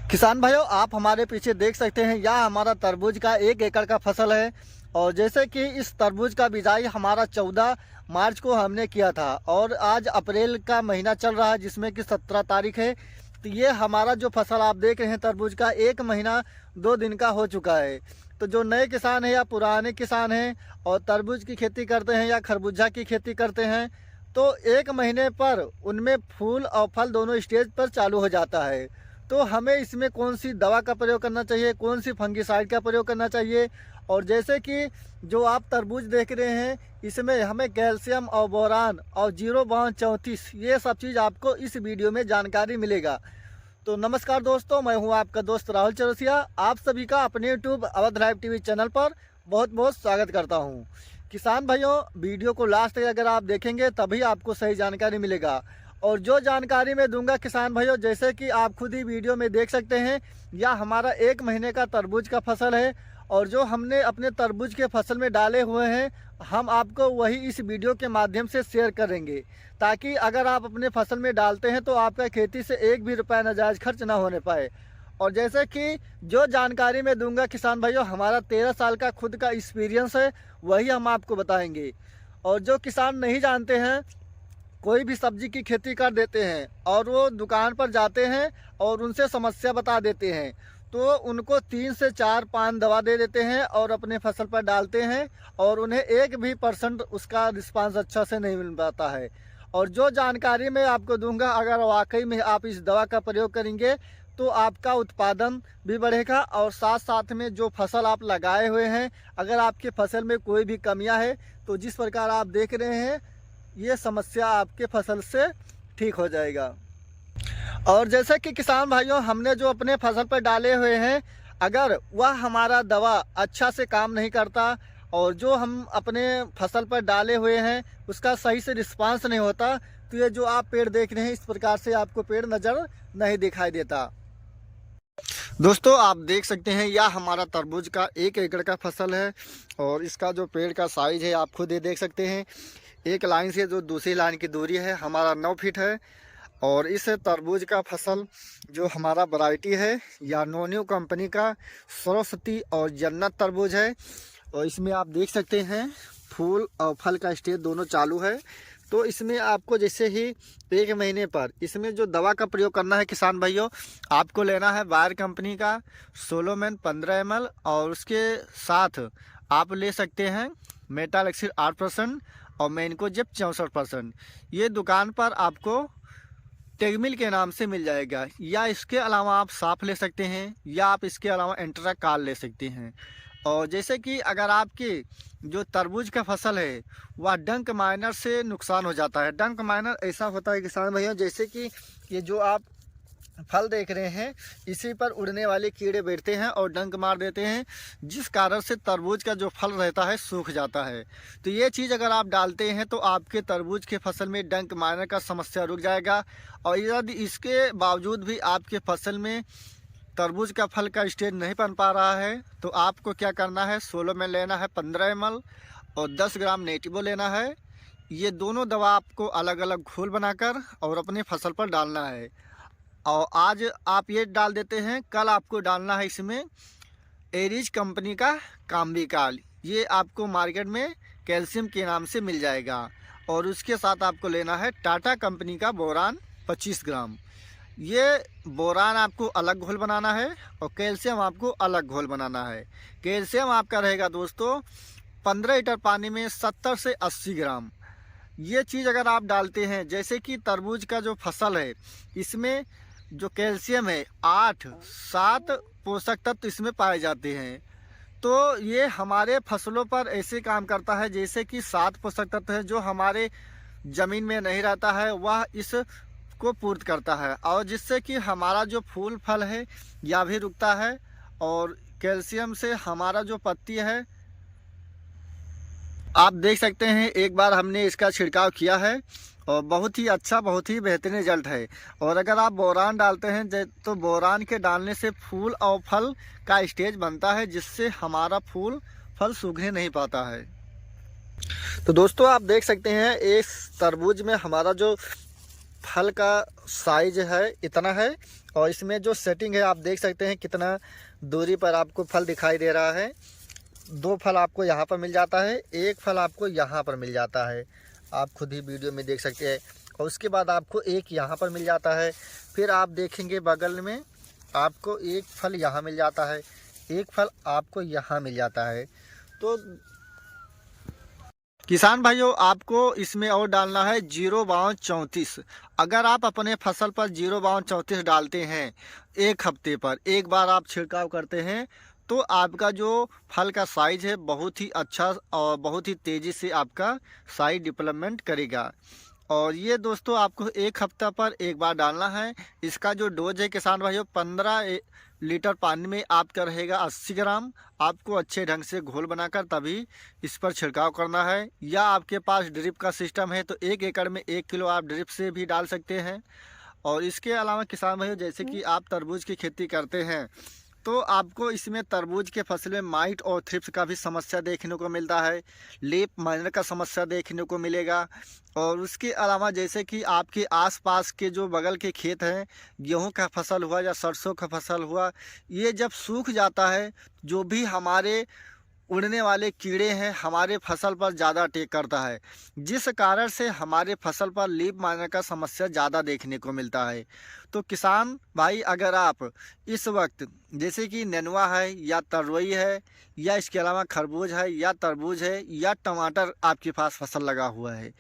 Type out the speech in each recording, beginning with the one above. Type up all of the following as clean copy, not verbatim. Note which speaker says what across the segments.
Speaker 1: किसान भाइयों, आप हमारे पीछे देख सकते हैं यह हमारा तरबूज का 1 एकड़ का फसल है। और जैसे कि इस तरबूज का बिजाई हमारा 14 मार्च को हमने किया था और आज अप्रैल का महीना चल रहा है जिसमें कि 17 तारीख है। तो ये हमारा जो फसल आप देख रहे हैं तरबूज का 1 महीना 2 दिन का हो चुका है। तो जो नए किसान हैं या पुराने किसान हैं और तरबूज की खेती करते हैं या खरबूजा की खेती करते हैं, तो 1 महीने पर उनमें फूल और फल दोनों स्टेज पर चालू हो जाता है। तो हमें इसमें कौन सी दवा का प्रयोग करना चाहिए, कौन सी फंगिसाइड का प्रयोग करना चाहिए। और जैसे कि जो आप तरबूज देख रहे हैं इसमें हमें कैल्शियम और बोरान और 0-34 ये सब चीज़ आपको इस वीडियो में जानकारी मिलेगा। तो नमस्कार दोस्तों, मैं हूं आपका दोस्त राहुल चौरसिया। आप सभी का अपने YouTube Awadh live TV channel पर बहुत बहुत स्वागत करता हूं। किसान भाइयों, वीडियो को लास्ट तक अगर आप देखेंगे तभी आपको सही जानकारी मिलेगा। और जो जानकारी मैं दूंगा किसान भाइयों, जैसे कि आप खुद ही वीडियो में देख सकते हैं, यह हमारा 1 महीने का तरबूज का फसल है। और जो हमने अपने तरबूज के फसल में डाले हुए हैं हम आपको वही इस वीडियो के माध्यम से शेयर करेंगे, ताकि अगर आप अपने फसल में डालते हैं तो आपका खेती से 1 भी रुपया नाजायज खर्च ना होने पाए। और जैसे कि जो जानकारी मैं दूंगा किसान भाइयों, हमारा 13 साल का खुद का एक्सपीरियंस है, वही हम आपको बताएंगे। और जो किसान नहीं जानते हैं, कोई भी सब्जी की खेती कर देते हैं और वो दुकान पर जाते हैं और उनसे समस्या बता देते हैं, तो उनको 3 से 4 पान दवा दे देते हैं और अपने फसल पर डालते हैं और उन्हें 1% भी उसका रिस्पांस अच्छा से नहीं मिल पाता है। और जो जानकारी मैं आपको दूंगा, अगर वाकई में आप इस दवा का प्रयोग करेंगे तो आपका उत्पादन भी बढ़ेगा और साथ साथ में जो फसल आप लगाए हुए हैं, अगर आपके फसल में कोई भी कमियां है तो जिस प्रकार आप देख रहे हैं ये समस्या आपके फसल से ठीक हो जाएगा। और जैसे कि किसान भाइयों, हमने जो अपने फसल पर डाले हुए हैं, अगर वह हमारा दवा अच्छा से काम नहीं करता और जो हम अपने फसल पर डाले हुए हैं उसका सही से रिस्पांस नहीं होता, तो ये जो आप पेड़ देख रहे हैं इस प्रकार से आपको पेड़ नज़र नहीं दिखाई देता। दोस्तों, आप देख सकते हैं यह हमारा तरबूज का 1 एकड़ का फसल है और इसका जो पेड़ का साइज है आप खुद ही देख सकते हैं। एक लाइन से जो दूसरी लाइन की दूरी है हमारा 9 फीट है। और इस तरबूज का फसल जो हमारा वैरायटी है या नोन्यू कंपनी का सरस्वती और जन्नत तरबूज है। और इसमें आप देख सकते हैं फूल और फल का स्टेज दोनों चालू है। तो इसमें आपको जैसे ही 1 महीने पर इसमें जो दवा का प्रयोग करना है किसान भाइयों, आपको लेना है बायर कंपनी का सोलोमैन 15 ml और उसके साथ आप ले सकते हैं मेटालेक्सिल 8% और मैनकोजेब 64%। ये दुकान पर आपको टेगमिल के नाम से मिल जाएगा, या इसके अलावा आप साफ ले सकते हैं या आप इसके अलावा एंट्राकाल ले सकते हैं। और जैसे कि अगर आपकी जो तरबूज का फसल है वह डंक माइनर से नुकसान हो जाता है। डंक माइनर ऐसा होता है किसान भैया, जैसे कि ये जो आप फल देख रहे हैं इसी पर उड़ने वाले कीड़े बैठते हैं और डंक मार देते हैं, जिस कारण से तरबूज का जो फल रहता है सूख जाता है। तो ये चीज़ अगर आप डालते हैं तो आपके तरबूज के फसल में डंक मारने का समस्या रुक जाएगा। और यदि इसके बावजूद भी आपके फसल में तरबूज का फल का स्टेज नहीं बन पा रहा है तो आपको क्या करना है, सोलोमैन लेना है 15 ml और 10 ग्राम नेटिवो लेना है। ये दोनों दवा आपको अलग अलग घोल बनाकर और अपने फसल पर डालना है। और आज आप ये डाल देते हैं, कल आपको डालना है इसमें एरिज कंपनी का काम्बिकाल। ये आपको मार्केट में कैल्शियम के नाम से मिल जाएगा। और उसके साथ आपको लेना है टाटा कंपनी का बोरान 25 ग्राम। ये बोरान आपको अलग घोल बनाना है और कैल्शियम आपको अलग घोल बनाना है। कैल्शियम आपका रहेगा दोस्तों 15 लीटर पानी में 70 से 80 ग्राम। ये चीज़ अगर आप डालते हैं, जैसे कि तरबूज का जो फसल है इसमें जो कैल्शियम है 8-7 पोषक तत्व इसमें पाए जाते हैं। तो ये हमारे फसलों पर ऐसे काम करता है जैसे कि 7 पोषक तत्व है जो हमारे ज़मीन में नहीं रहता है वह इस को पूर्ति करता है, और जिससे कि हमारा जो फूल फल है यह भी रुकता है। और कैल्शियम से हमारा जो पत्ती है आप देख सकते हैं, एक बार हमने इसका छिड़काव किया है और बहुत ही अच्छा, बहुत ही बेहतरीन रिजल्ट है। और अगर आप बोरान डालते हैं तो बोरान के डालने से फूल और फल का स्टेज बनता है, जिससे हमारा फूल फल सूखने नहीं पाता है। तो दोस्तों, आप देख सकते हैं इस तरबूज में हमारा जो फल का साइज है इतना है और इसमें जो सेटिंग है आप देख सकते हैं कितना दूरी पर आपको फल दिखाई दे रहा है। 2 फल आपको यहाँ पर मिल जाता है, 1 फल आपको यहाँ पर मिल जाता है, आप खुद ही वीडियो में देख सकते हैं। और उसके बाद आपको 1 यहाँ पर मिल जाता है। फिर आप देखेंगे बगल में आपको 1 फल यहाँ मिल जाता है, 1 फल आपको यहाँ मिल जाता है। तो किसान भाइयों आपको इसमें और डालना है 05234। अगर आप अपने फसल पर 05234 डालते हैं 1 हफ्ते पर एक बार आप छिड़काव करते हैं तो आपका जो फल का साइज है बहुत ही अच्छा और बहुत ही तेज़ी से आपका साइज डेवलपमेंट करेगा। और ये दोस्तों आपको 1 हफ्ता पर एक बार डालना है। इसका जो डोज है किसान भाइयों 15 लीटर पानी में आपका रहेगा 80 ग्राम। आपको अच्छे ढंग से घोल बनाकर तभी इस पर छिड़काव करना है। या आपके पास ड्रिप का सिस्टम है तो 1 एकड़ में 1 किलो आप ड्रिप से भी डाल सकते हैं। और इसके अलावा किसान भाइयों जैसे कि आप तरबूज की खेती करते हैं तो आपको इसमें तरबूज के फसल में माइट और थ्रिप्स का भी समस्या देखने को मिलता है, लीफ माइनर का समस्या देखने को मिलेगा। और उसके अलावा जैसे कि आपके आसपास के जो बगल के खेत हैं, गेहूं का फसल हुआ या सरसों का फसल हुआ, ये जब सूख जाता है जो भी हमारे उड़ने वाले कीड़े हैं हमारे फसल पर ज़्यादा अटैक करता है, जिस कारण से हमारे फसल पर लीफ मारने का समस्या ज़्यादा देखने को मिलता है। तो किसान भाई अगर आप इस वक्त जैसे कि नेनुआ है या तरोई है या इसके अलावा खरबूज है या तरबूज है या टमाटर आपके पास फसल लगा हुआ है,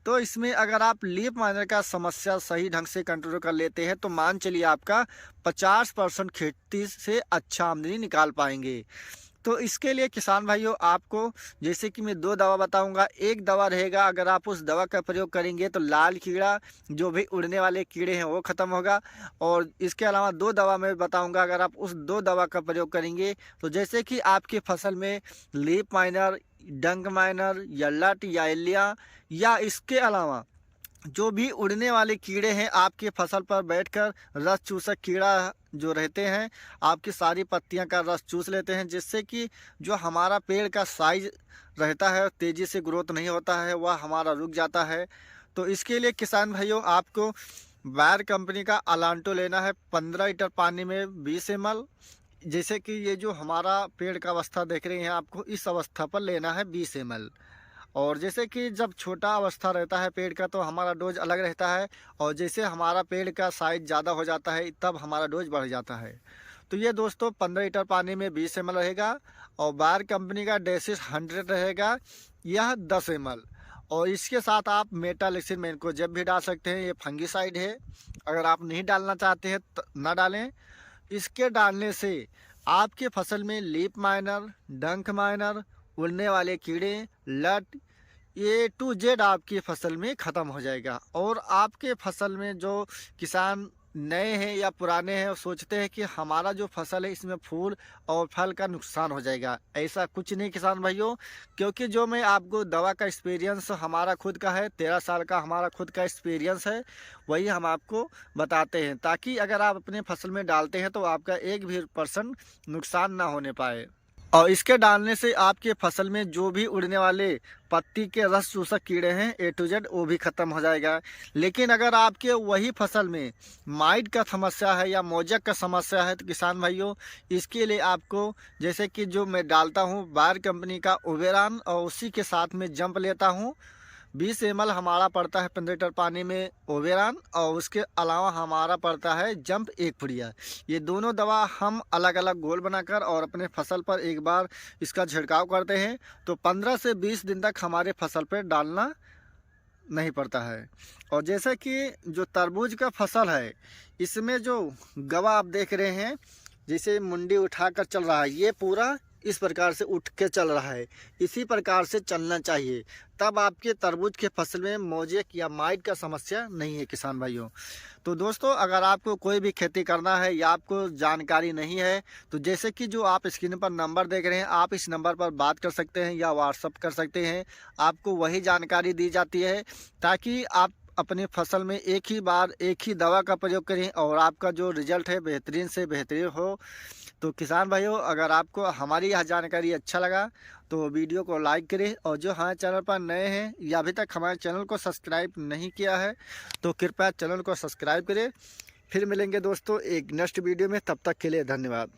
Speaker 1: तो इसमें अगर आप लीफ माइनर का समस्या सही ढंग से कंट्रोल कर लेते हैं तो मान चलिए आपका 50% खेती से अच्छा आमदनी निकाल पाएंगे। तो इसके लिए किसान भाइयों आपको जैसे कि मैं 2 दवा बताऊंगा। एक दवा रहेगा अगर आप उस दवा का प्रयोग करेंगे तो लाल कीड़ा जो भी उड़ने वाले कीड़े हैं वो ख़त्म होगा। और इसके अलावा 2 दवा मैं बताऊंगा अगर आप उस 2 दवा का प्रयोग करेंगे तो जैसे कि आपकी फसल में लीफ माइनर, डंक माइनर या लट या एलिया या इसके अलावा जो भी उड़ने वाले कीड़े हैं आपके फसल पर बैठकर रस चूसक कीड़ा जो रहते हैं आपकी सारी पत्तियां का रस चूस लेते हैं, जिससे कि जो हमारा पेड़ का साइज रहता है तेज़ी से ग्रोथ नहीं होता है, वह हमारा रुक जाता है। तो इसके लिए किसान भाइयों आपको बायर कंपनी का अलांटो लेना है 15 लीटर पानी में 20 ml। जैसे कि ये जो हमारा पेड़ का अवस्था देख रहे हैं आपको इस अवस्था पर लेना है 20 ml। और जैसे कि जब छोटा अवस्था रहता है पेड़ का तो हमारा डोज अलग रहता है, और जैसे हमारा पेड़ का साइज ज़्यादा हो जाता है तब हमारा डोज बढ़ जाता है। तो ये दोस्तों 15 लीटर पानी में 20 ml रहेगा। और बायर कंपनी का डेसिस 100 रहेगा, यह 10 ml। और इसके साथ आप मेटालिक्सिन में इनको जब भी डाल सकते हैं, ये फंगीसाइड है, अगर आप नहीं डालना चाहते हैं तो ना डालें। इसके डालने से आपके फसल में लीफ माइनर, डंक माइनर, उड़ने वाले कीड़े, लट A to Z आपकी फसल में ख़त्म हो जाएगा। और आपके फसल में जो किसान नए हैं या पुराने हैं सोचते हैं कि हमारा जो फसल है इसमें फूल और फल का नुकसान हो जाएगा, ऐसा कुछ नहीं किसान भाइयों। क्योंकि जो मैं आपको दवा का एक्सपीरियंस हमारा खुद का है, 13 साल का हमारा खुद का एक्सपीरियंस है, वही हम आपको बताते हैं ताकि अगर आप अपने फसल में डालते हैं तो आपका 1% नुकसान ना होने पाए। और इसके डालने से आपके फसल में जो भी उड़ने वाले पत्ती के रस चूसक कीड़े हैं A to Z वो भी ख़त्म हो जाएगा। लेकिन अगर आपके वही फसल में माइट का समस्या है या मोजक का समस्या है तो किसान भाइयों इसके लिए आपको जैसे कि जो मैं डालता हूँ बायर कंपनी का ओवेरान और उसी के साथ में जंप लेता हूँ 20 ml हमारा पड़ता है 15 लीटर पानी में ओवेरान, और उसके अलावा हमारा पड़ता है जंप 1 पुड़िया। ये दोनों दवा हम अलग अलग घोल बनाकर और अपने फसल पर एक बार इसका छिड़काव करते हैं तो 15 से 20 दिन तक हमारे फसल पर डालना नहीं पड़ता है। और जैसे कि जो तरबूज का फसल है इसमें जो गवा आप देख रहे हैं जैसे मुंडी उठाकर चल रहा है, ये पूरा इस प्रकार से उठ के चल रहा है, इसी प्रकार से चलना चाहिए, तब आपके तरबूज के फसल में मोजेक या माइट का समस्या नहीं है किसान भाइयों। तो दोस्तों अगर आपको कोई भी खेती करना है या आपको जानकारी नहीं है तो जैसे कि जो आप स्क्रीन पर नंबर देख रहे हैं आप इस नंबर पर बात कर सकते हैं या व्हाट्सअप कर सकते हैं, आपको वही जानकारी दी जाती है ताकि आप अपने फसल में एक ही बार एक ही दवा का प्रयोग करें और आपका जो रिजल्ट है बेहतरीन से बेहतरीन हो। तो किसान भाइयों अगर आपको हमारी यह जानकारी अच्छा लगा तो वीडियो को लाइक करें, और जो हमारे चैनल पर नए हैं या अभी तक हमारे चैनल को सब्सक्राइब नहीं किया है तो कृपया चैनल को सब्सक्राइब करें। फिर मिलेंगे दोस्तों एक नेक्स्ट वीडियो में, तब तक के लिए धन्यवाद।